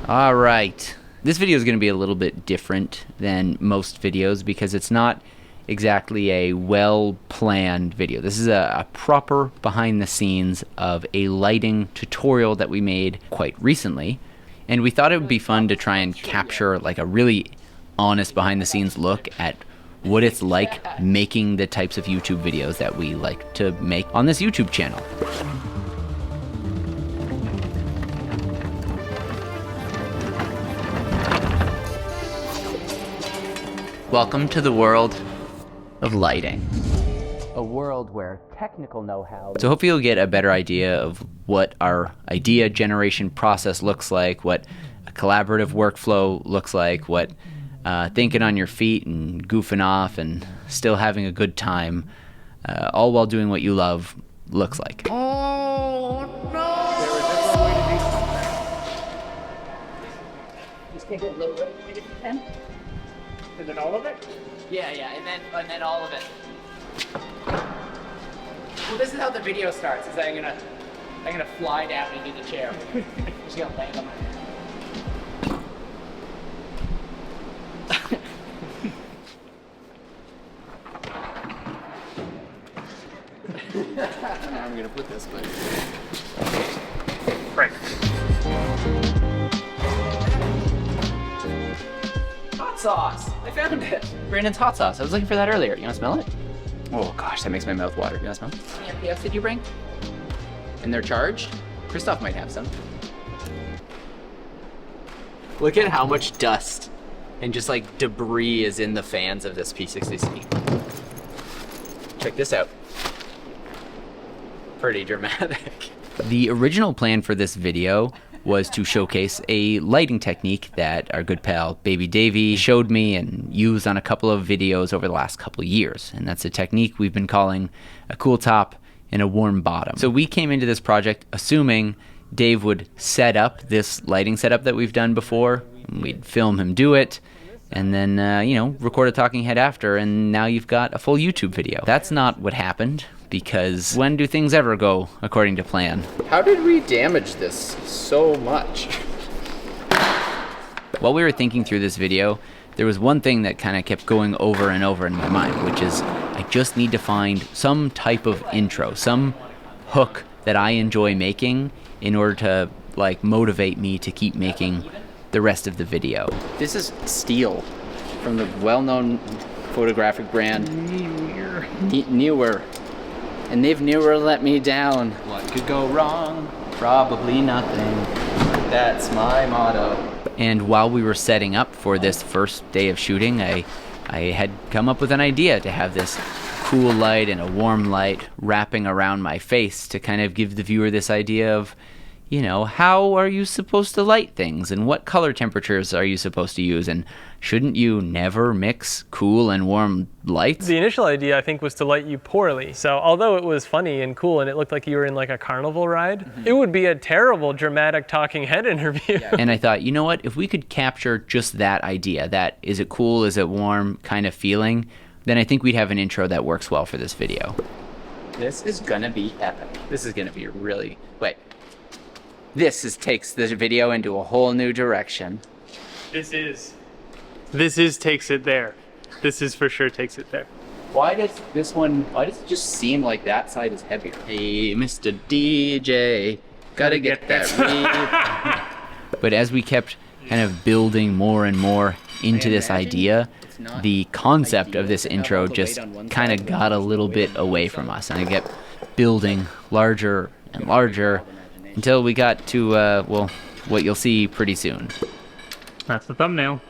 All right. This video is going to be a little bit different than most videos because it's not exactly a well-planned video. This is a proper behind the scenes of a lighting tutorial that we made quite recently. And we thought it would be fun to try and capture like a really honest behind the scenes look at what it's like making the types of YouTube videos that we like to make on this YouTube channel. Welcome to the world of lighting. A world where technical know-how... So hopefully you'll get a better idea of what our idea generation process looks like, what a collaborative workflow looks like, what thinking on your feet and goofing off and still having a good time, all while doing what you love, looks like. Oh, no! There was just one way to do something. Just take a little bit, if you can. Is it all of it? Yeah, and then all of it. Well, this is how the video starts. Is I'm gonna fly down into the chair. Just gonna land on my head. Now I'm gonna put this way. Right. Hot sauce! I found it! Brandon's hot sauce. I was looking for that earlier. You wanna smell it? Oh gosh, that makes my mouth water. You wanna smell it? How many MPFs did you bring? And they're charged? Christoph might have some. Look at how much dust and just like debris is in the fans of this P60C. Check this out. Pretty dramatic. The original plan for this video was to showcase a lighting technique that our good pal Baby Davey showed me and used on a couple of videos over the last couple of years. And that's a technique we've been calling a cool top and a warm bottom. So we came into this project assuming Dave would set up this lighting setup that we've done before. We'd film him do it and then, record a talking head after, and now you've got a full YouTube video. That's not what happened, because when do things ever go according to plan? How did we damage this so much? While we were thinking through this video, there was one thing that kind of kept going over and over in my mind, which is I just need to find some type of intro, some hook that I enjoy making in order to motivate me to keep making the rest of the video. This is steel from the well-known photographic brand Newer. And they've never let me down. What could go wrong? Probably nothing. That's my motto. And while we were setting up for this first day of shooting, I had come up with an idea to have this cool light and a warm light wrapping around my face to kind of give the viewer this idea of, how are you supposed to light things and what color temperatures are you supposed to use, and shouldn't you never mix cool and warm lights? The initial idea, I think, was to light you poorly. So although it was funny and cool and it looked like you were in like a carnival ride, it would be a terrible dramatic talking head interview. Yeah. And I thought, you know what, if we could capture just that idea, that is it cool, is it warm kind of feeling, then I think we'd have an intro that works well for this video. This is gonna be epic. This is gonna be really, This takes the video into a whole new direction. This takes it there. This is for sure takes it there. Why does it just seem like that side is heavier? Hey, Mr. DJ, gotta get that read. But as we kept kind of building more and more into this idea, the concept of this intro just kind of got a little bit away from us, and it kept building larger and larger until we got to, what you'll see pretty soon. That's the thumbnail.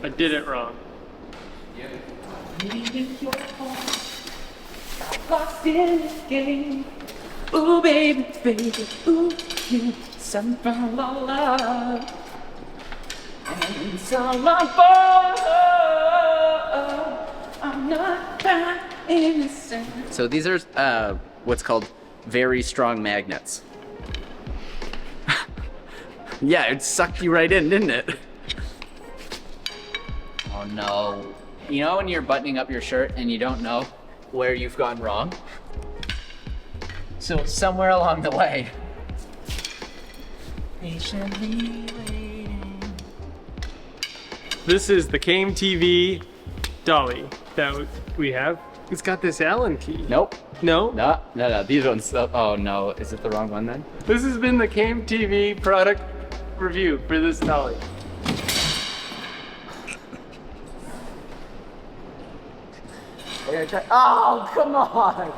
I did it wrong. Lost in this game. Ooh, baby, ooh, you some from love and some I'm not that innocent. So these are what's called very strong magnets. Yeah, it sucked you right in, didn't it? Oh no. You know when you're buttoning up your shirt and you don't know where you've gone wrong? So somewhere along the way. Patiently waiting. This is the Came TV dolly that we have. It's got this Allen key. Nope. No? No. These ones. Oh no. Is it the wrong one then? This has been the Came TV product review for this dolly. Oh, come on!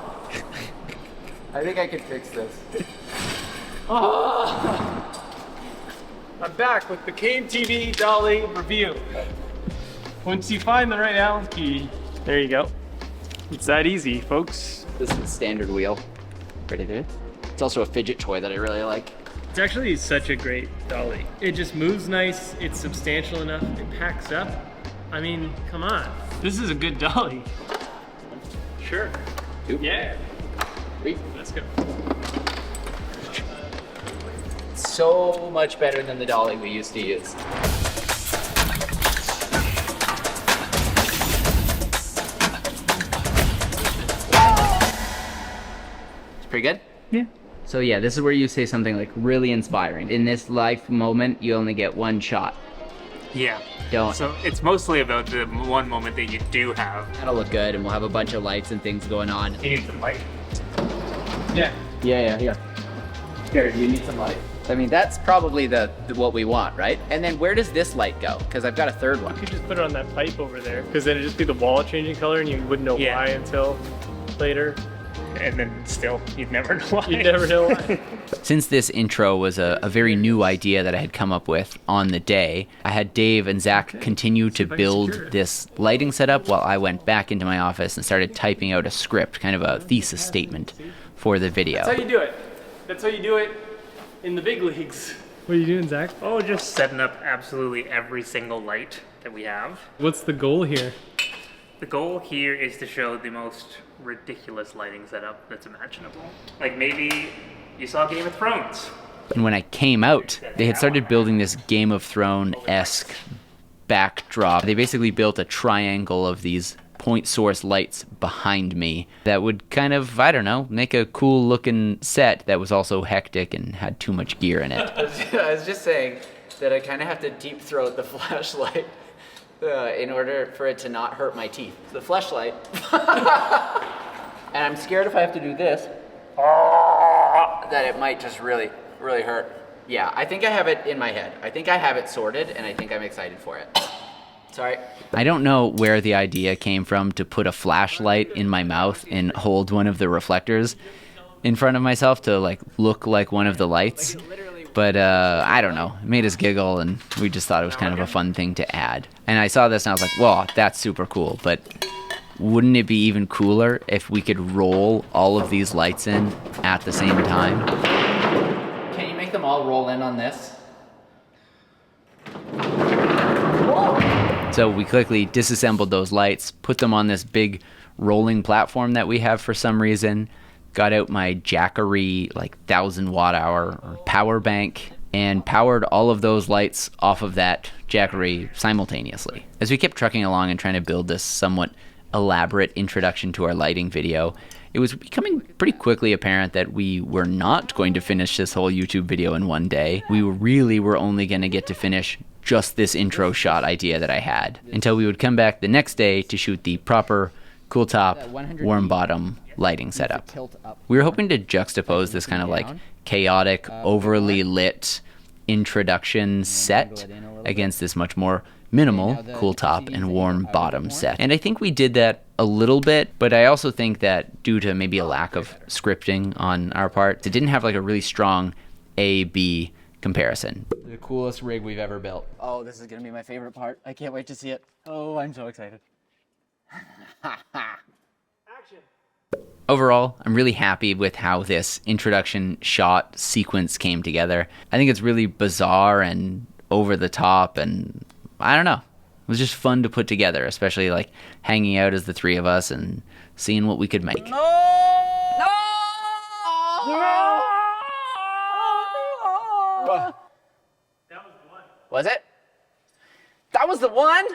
I think I can fix this. I'm back with the Came TV dolly review. Once you find the right Allen key, there you go. It's that easy, folks. This is the standard wheel. Ready there? It's also a fidget toy that I really like. It's actually such a great dolly. It just moves nice, it's substantial enough, it packs up. I mean, come on. This is a good dolly. Sure. Oop. Yeah. Wait. Let's go. So much better than the dolly we used to use. It's pretty good? Yeah. So yeah, this is where you say something like really inspiring. In this life moment, you only get one shot. Yeah. Don't. So it's mostly about the one moment that you do have. That'll look good, and we'll have a bunch of lights and things going on. You need some light. Yeah. Yeah. Here, you need some light. I mean, that's probably the what we want, right? And then where does this light go? Because I've got a third one. You could just put it on that pipe over there, because then it'd just be the wall changing color and you wouldn't know Yeah. why until later. And then still, you'd never know why. You'd never know why. Since this intro was a very new idea that I had come up with on the day, I had Dave and Zach continue to if I can build secure it. this lighting setup while I went back into my office and started typing out a script, kind of a thesis statement for the video. That's how you do it. That's how you do it in the big leagues. What are you doing, Zach? Oh, just setting up absolutely every single light that we have. What's the goal here? The goal here is to show the most ridiculous lighting setup that's imaginable. Like maybe you saw Game of Thrones. And when I came out, they had started building this Game of Thrones-esque backdrop. They basically built a triangle of these point source lights behind me that would kind of, I don't know, make a cool looking set that was also hectic and had too much gear in it. I was just saying that I kind of have to deep throat the flashlight in order for it to not hurt my teeth. The flashlight. And I'm scared if I have to do this, that it might just really hurt. Yeah, I think I have it in my head. I think I have it sorted, and I think I'm excited for it. Sorry. I don't know where the idea came from to put a flashlight in my mouth and hold one of the reflectors in front of myself to like look like one of the lights. But I don't know. It made us giggle, and we just thought it was kind of a fun thing to add. And I saw this, and I was like, "Whoa, that's super cool!" But wouldn't it be even cooler if we could roll all of these lights in at the same time? Can you make them all roll in on this? So we quickly disassembled those lights, put them on this big rolling platform that we have for some reason, got out my Jackery like 1,000 watt hour power bank, and powered all of those lights off of that Jackery simultaneously. As we kept trucking along and trying to build this somewhat elaborate introduction to our lighting video, it was becoming pretty quickly apparent that we were not going to finish this whole YouTube video in one day. We really were only going to get to finish just this intro shot idea that I had, until we would come back the next day to shoot the proper cool top, warm bottom lighting setup. We were hoping to juxtapose this kind of like chaotic, overly lit introduction set against this much more minimal cool top and warm bottom set. And I think we did that a little bit, but I also think that due to maybe a lack of scripting on our part, it didn't have like a really strong A-B comparison. The coolest rig we've ever built. Oh, this is gonna be my favorite part. I can't wait to see it. Oh, I'm so excited. Overall, I'm really happy with how this introduction shot sequence came together. I think it's really bizarre and over the top, and I don't know. It was just fun to put together, especially like hanging out as the three of us and seeing what we could make. Was it? That was the one?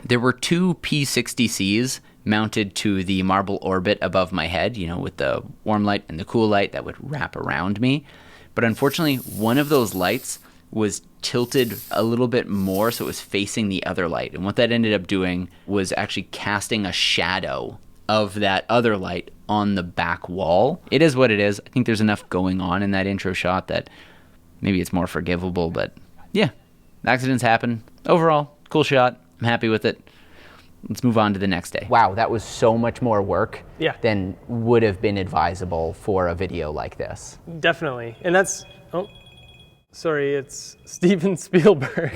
There were two P60Cs mounted to the marble orbit above my head, you know, with the warm light and the cool light that would wrap around me. But unfortunately, one of those lights was tilted a little bit more, so it was facing the other light. And what that ended up doing was actually casting a shadow of that other light on the back wall. It is what it is. I think there's enough going on in that intro shot that maybe it's more forgivable, but yeah, accidents happen. Overall, cool shot. I'm happy with it. Let's move on to the next day. Wow, that was so much more work Yeah. than would have been advisable for a video like this. Definitely. And that's, oh, sorry, it's Steven Spielberg.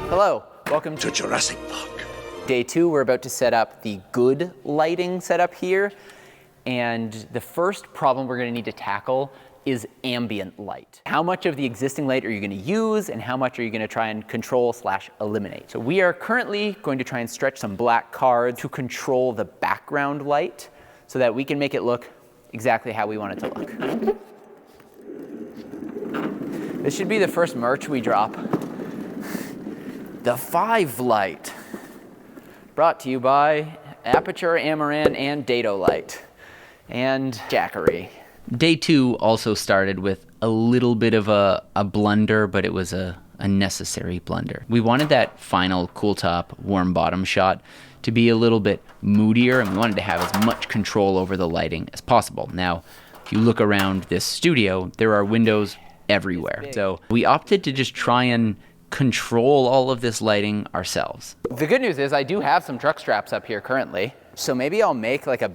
Hello, welcome to Jurassic Park. Day 2. We're about to set up the good lighting setup here. And the first problem we're gonna need to tackle is ambient light. How much of the existing light are you gonna use, and how much are you gonna try and control/eliminate? So we are currently going to try and stretch some black cards to control the background light so that we can make it look exactly how we want it to look. This should be the first merch we drop. The 5 light. Brought to you by Aperture, Amaran, and Dado Light. And Jackery. Day 2 also started with a little bit of a blunder, but it was a necessary blunder. We wanted that final cool top, warm bottom shot to be a little bit moodier, and we wanted to have as much control over the lighting as possible. Now, if you look around this studio, there are windows everywhere. So we opted to just try and control all of this lighting ourselves. The good news is I do have some truck straps up here currently. So maybe I'll make like a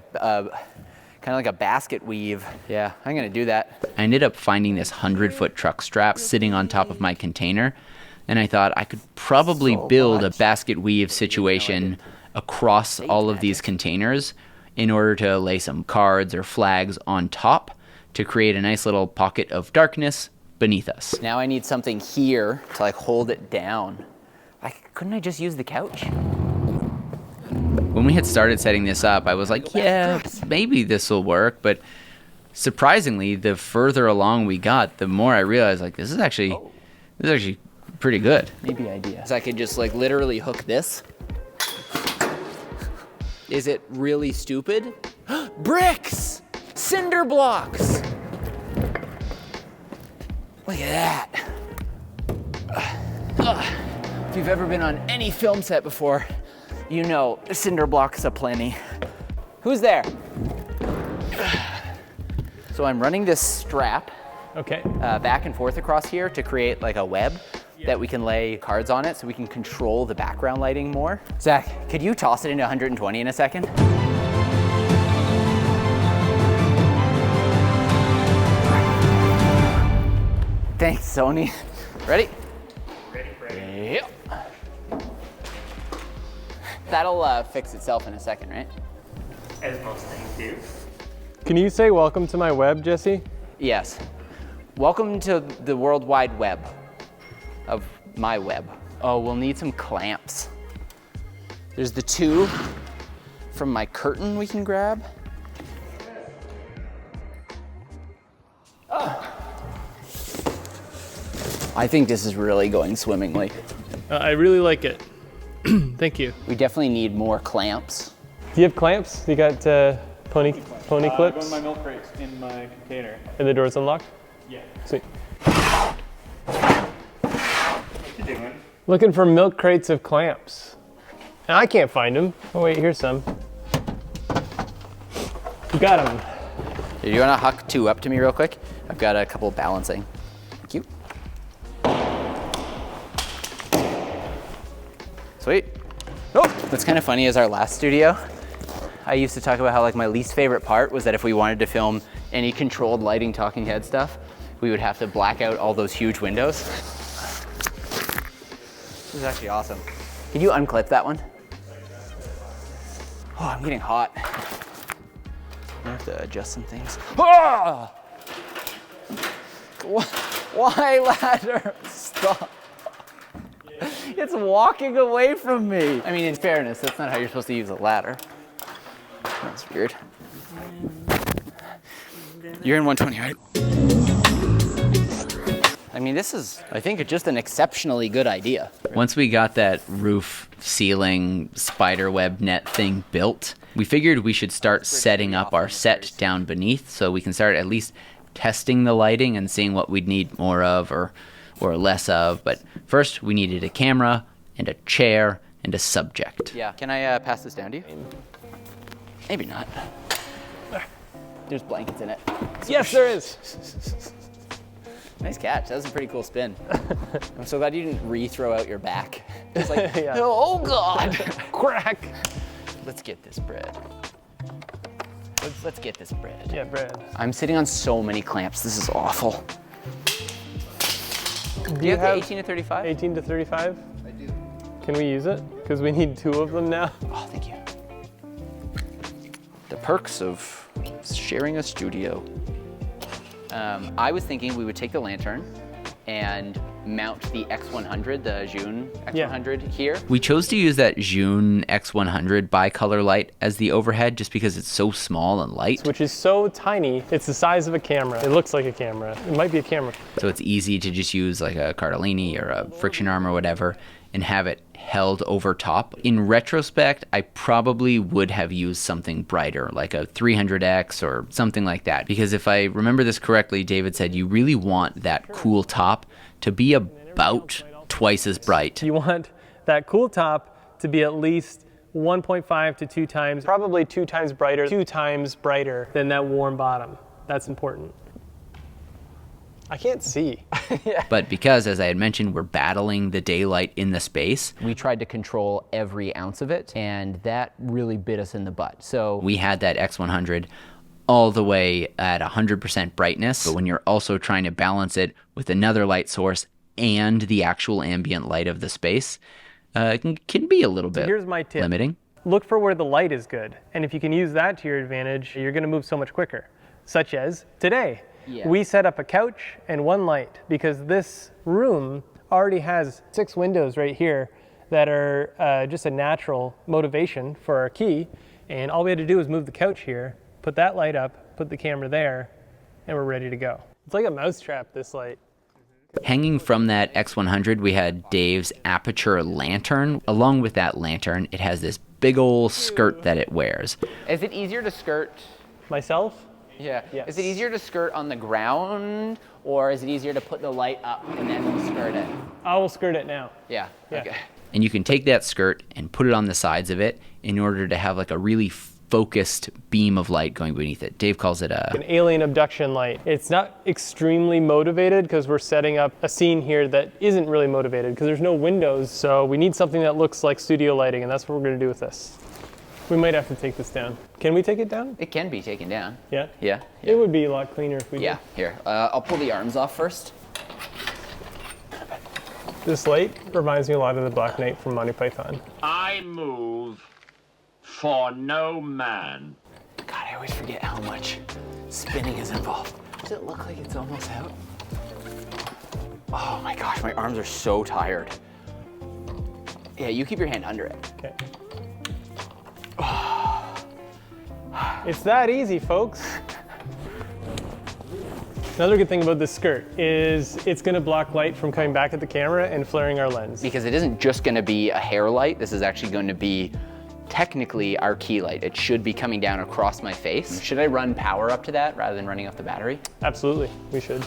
kind of like a basket weave. Yeah, I'm gonna do that. I ended up finding this 100-foot truck strap sitting on top of my container, and I thought I could probably build a basket weave situation across all of these containers in order to lay some cards or flags on top to create a nice little pocket of darkness beneath us. Now I need something here to like hold it down. Like, couldn't I just use the couch? When we had started setting this up, I was like, yeah, maybe this will work, but surprisingly, the further along we got, the more I realized, like, this is actually pretty good. Maybe idea. So I could just like literally hook this. Is it really stupid? Bricks! Cinder blocks! Look at that. If you've ever been on any film set before, you know cinder blocks aplenty. Who's there? So I'm running this strap Okay. back and forth across here to create like a web that we can lay cards on it so we can control the background lighting more. Zach, could you toss it into 120 in a second? Thanks, Sony. Ready? Ready. Yep. That'll fix itself in a second, right? As most things do. Can you say welcome to my web, Jesse? Yes. Welcome to the World Wide Web of my web. Oh, we'll need some clamps. There's the 2 from my curtain we can grab. I think this is really going swimmingly. I really like it. Thank you. We definitely need more clamps. Do you have clamps? You got pony clips? Go in my milk crates in my container. And the door's unlocked? Yeah. Sweet. What you doing? Looking for milk crates of clamps. And I can't find them. Oh wait, here's some. You got them. Do you want to huck 2 up to me real quick? I've got a couple balancing. Thank you. Sweet. Oh, what's kind of funny is our last studio, I used to talk about how like my least favorite part was that if we wanted to film any controlled lighting talking head stuff, we would have to black out all those huge windows. This is actually awesome. Can you unclip that one? Oh, I'm getting hot. I have to adjust some things. Ah! Why ladder? Stop. It's walking away from me. I mean, in fairness, that's not how you're supposed to use a ladder. That's weird. You're in 120, right? I mean, this is, I think, just an exceptionally good idea. Once we got that roof ceiling spider web net thing built, we figured we should start setting up our set down beneath so we can start at least testing the lighting and seeing what we'd need more of or less of. But first, we needed a camera and a chair and a subject. Yeah, can I pass this down to you? Maybe not. There's blankets in it. Yes, there is. Nice catch. That was a pretty cool spin. I'm so glad you didn't re-throw out your back. It's like, Yeah. oh God. Crack. Let's get this bread. Let's get this bread. Yeah, bread. I'm sitting on so many clamps. This is awful. Do You have the 18 to 35? 18 to 35? I do. Can we use it? Because we need 2 of them now. Oh, thank you. The perks of sharing a studio. I was thinking we would take the lantern and mount the X100, the June X100 here. We chose to use that June X100 bicolor light as the overhead just because it's so small and light. Which is so tiny, it's the size of a camera. It looks like a camera. It might be a camera. So it's easy to just use like a Cardellini or a friction arm or whatever and have it held over top. In retrospect, I probably would have used something brighter, like a 300X or something like that. Because if I remember this correctly, David said you really want that cool top to be about twice as bright. You want that cool top to be at least 1.5 to 2 times, probably 2 times brighter than that warm bottom. That's important. I can't see. Yeah. But because, as I had mentioned, we're battling the daylight in the space, We tried to control every ounce of it, and that really bit us in the butt. So we had that X100 all the way at 100% brightness. But when you're also trying to balance it with another light source and the actual ambient light of the space, it can be a little bit Here's my tip. limiting. Look for where the light is good. And if you can use that to your advantage, you're gonna move so much quicker. Such as today. Yeah. We set up a couch and 1 light because this room already has 6 windows right here that are just a natural motivation for our key. And all we had to do was move the couch here, put that light up, put the camera there, and we're ready to go. It's like a mousetrap, this light. Hanging from that X100, we had Dave's aperture lantern. Along with that lantern, it has this big old skirt that it wears. is it easier to skirt? Myself? Yeah. Yes. Is it easier to skirt on the ground, or is it easier to put the light up and then skirt it? I will skirt it now. Yeah. Yeah. Okay. And you can take that skirt and put it on the sides of it in order to have like a really focused beam of light going beneath it. Dave calls it An alien abduction light. It's not extremely motivated because we're setting up a scene here that isn't really motivated because there's no windows. So we need something that looks like studio lighting, and that's what we're going to do with this. We might have to take this down. Can we take it down? It can be taken down. Yeah? Yeah. It would be a lot cleaner if we Yeah. Here. I'll pull the arms off first. did. This light reminds me a lot of the Black Knight from Monty Python. I move for no man. God, I always forget how much spinning is involved. Does it look like it's almost out? Oh my gosh, my arms are so tired. Yeah, you keep your hand under it. Okay. It's that easy, folks. Another good thing about this skirt is it's going to block light from coming back at the camera and flaring our lens. Because it isn't just going to be a hair light. This is actually going to be technically our key light. It should be coming down across my face. Should I run power up to that rather than running off the battery? Absolutely, we should.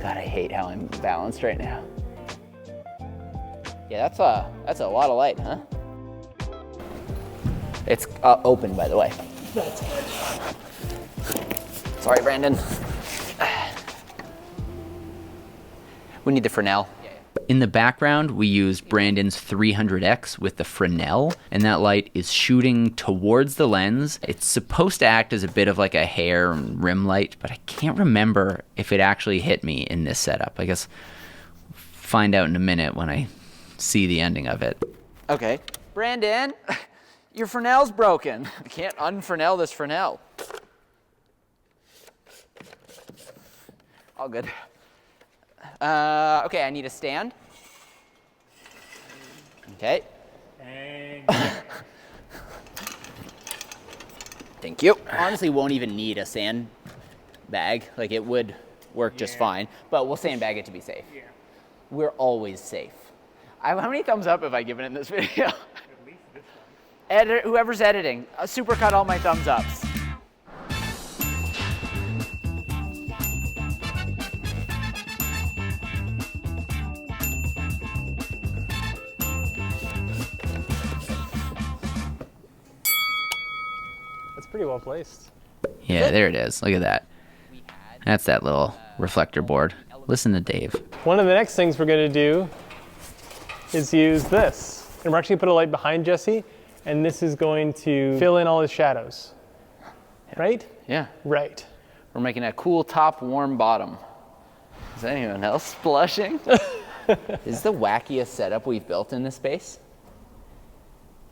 God, I hate how I'm balanced right now. Yeah, that's a lot of light, huh? It's open, by the way. That's good. Sorry, Brandon. We need the Fresnel. In the background, we use Brandon's 300X with the Fresnel, and that light is shooting towards the lens. It's supposed to act as a bit of like a hair and rim light, but I can't remember if it actually hit me in this setup. I guess find out in a minute when I see the ending of it. Okay. Brandon, your Fresnel's broken. I can't un-Fresnel this Fresnel. All good. Okay, I need a stand. Okay. Thank you. Honestly, won't even need a sand bag. Like, it would work just fine, but we'll sandbag it to be safe. Yeah. We're always safe. How many thumbs up have I given in this video? At least this one. Whoever's editing, supercut all my thumbs ups. That's pretty well placed. Yeah, there it is. Look at that. That's that little reflector board. Listen to Dave. One of the next things we're going to do is use this. And we're actually going to put a light behind Jesse, and this is going to fill in all his shadows. Right? Yeah. Right. We're making a cool top, warm bottom. Is anyone else blushing? Is the wackiest setup we've built in this space?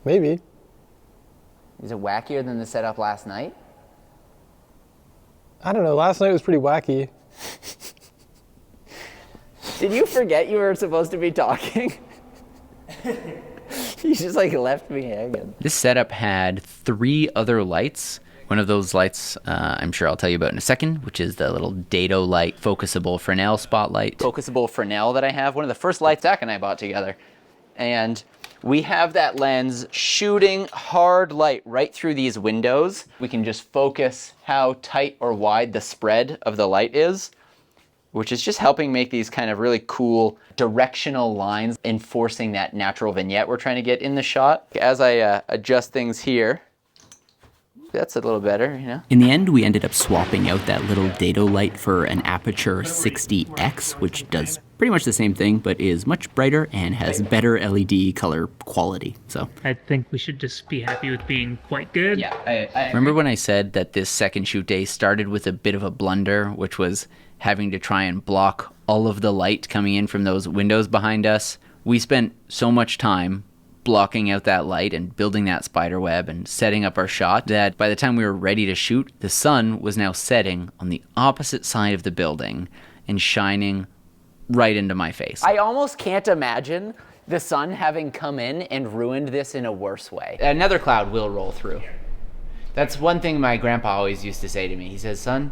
Maybe. Is it wackier than the setup last night? I don't know. Last night was pretty wacky. Did you forget you were supposed to be talking? You just like left me hanging. This setup had 3 other lights. One of those lights, I'm sure I'll tell you about in a second, which is the little dado light, focusable Fresnel spotlight. Focusable Fresnel that I have. One of the first lights Zach and I bought together. And we have that lens shooting hard light right through these windows. We can just focus how tight or wide the spread of the light is, which is just helping make these kind of really cool directional lines, enforcing that natural vignette we're trying to get in the shot. As I adjust things here, that's a little better, you know? In the end, we ended up swapping out that little dado light for an Aperture 60X, which does pretty much the same thing, but is much brighter and has better LED color quality. So I think we should just be happy with being quite good. Yeah, I remember when I said that this second shoot day started with a bit of a blunder, which was having to try and block all of the light coming in from those windows behind us? We spent so much time blocking out that light and building that spider web and setting up our shot that by the time we were ready to shoot, the sun was now setting on the opposite side of the building and shining right into my face. I almost can't imagine the sun having come in and ruined this in a worse way. Another cloud will roll through. That's one thing my grandpa always used to say to me. He says, son,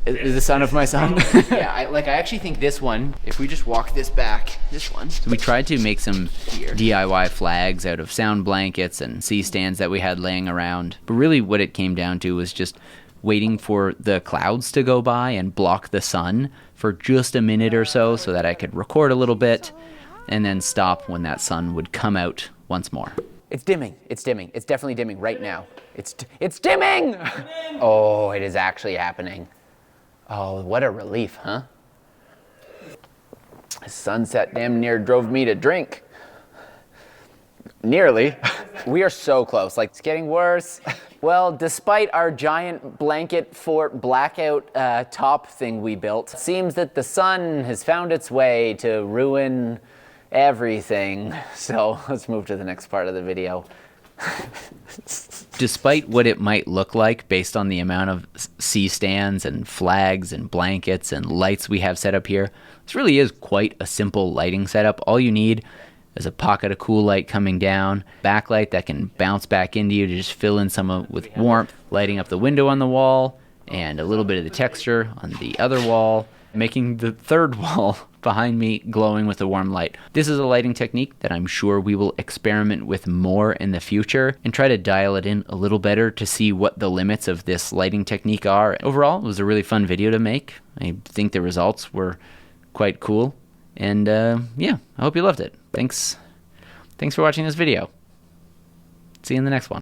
is the son of my son? Yeah, I actually think this one, if we just walk this back, this one. So we tried to make some DIY flags out of sound blankets and C-stands that we had laying around. But really what it came down to was just waiting for the clouds to go by and block the sun for just a minute or so that I could record a little bit and then stop when that sun would come out once more. It's dimming. It's dimming. It's definitely dimming right now. It's dimming! Oh, it is actually happening. Oh, what a relief, huh? The sunset damn near drove me to drink. Nearly. We are so close. Like, it's getting worse. Well, despite our giant blanket fort blackout top thing we built, it seems that the sun has found its way to ruin everything. So let's move to the next part of the video. Despite what it might look like based on the amount of C-stands and flags and blankets and lights we have set up here, this really is quite a simple lighting setup. All you need is a pocket of cool light coming down, backlight that can bounce back into you to just fill in some with warmth, lighting up the window on the wall, and a little bit of the texture on the other wall, making the third wall behind me glowing with a warm light. This is a lighting technique that I'm sure we will experiment with more in the future and try to dial it in a little better to see what the limits of this lighting technique are. Overall, it was a really fun video to make. I think the results were quite cool. And yeah, I hope you loved it. Thanks for watching this video. See you in the next one.